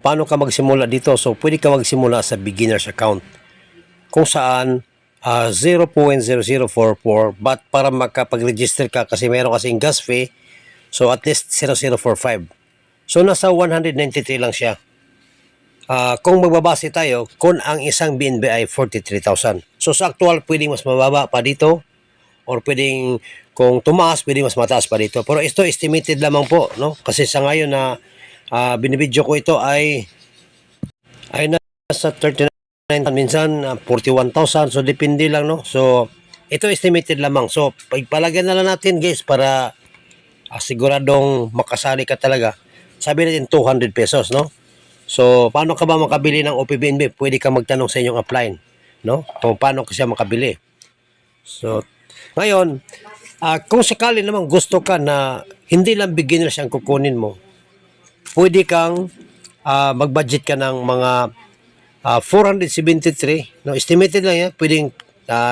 paano ka magsimula dito? So, pwede ka magsimula sa beginner's account kung saan 0.0044 but para makapag-register ka kasi meron kasing gas fee, so at least 0045. So, nasa 193 lang siya. Kung magbabase tayo, kung ang isang BNB ay 43,000. So, sa actual, pwedeng mas mababa pa dito or pwedeng kung tumaas, pwedeng mas mataas pa dito. Pero ito, estimated lamang po, no? Kasi sa ngayon na binibidyo ko ito ay nasa 39, minsan 41,000. So, depende lang, no? So, ito estimated lamang. So, pagpalagyan na lang natin, guys, para siguradong makasali ka talaga. Sabi natin 200 pesos, no? So, paano ka ba makabili ng OPBNB? Pwede ka magtanong sa inyong upline, no? Kung paano ka siya makabili. So, ngayon, kung sakali naman gusto ka na hindi lang beginners ang kukunin mo, pwede kang mag-budget ka ng mga 473, no? Estimated lang yan. Pwedeng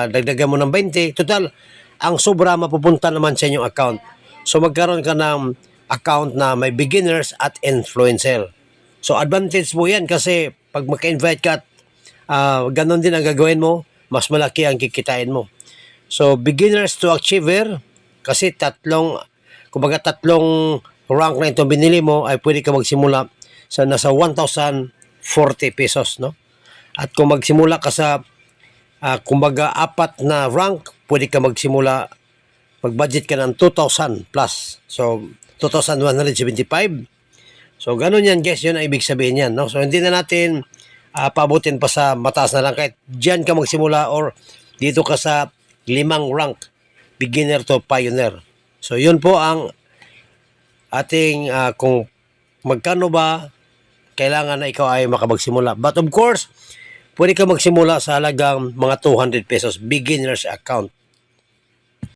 dagdagan mo ng 20. Total, ang sobra mapupunta naman sa inyong account. So, magkaroon ka ng account na may beginners at influencer. So, advantage mo yan kasi pag maka-invite ka at ganon din ang gagawin mo, mas malaki ang kikitain mo. So, beginners to achiever, kasi tatlong rank na itong binili mo, ay pwede ka magsimula sa nasa 1,040 pesos, no? At kung magsimula ka sa, kumbaga, 4 na rank, pwede ka magsimula, mag-budget ka ng 2,000 plus. So, 2,175. So, ganun yan, guys. Yun ang ibig sabihin yan, no? So, hindi na natin paabutin pa sa mataas na lang. Kahit dyan ka magsimula or dito ka sa 5 rank, beginner to pioneer. So, yun po ang ating kung magkano ba kailangan na ikaw ay makapagsimula. But of course, pwede ka magsimula sa halagang mga 200 pesos, beginner's account.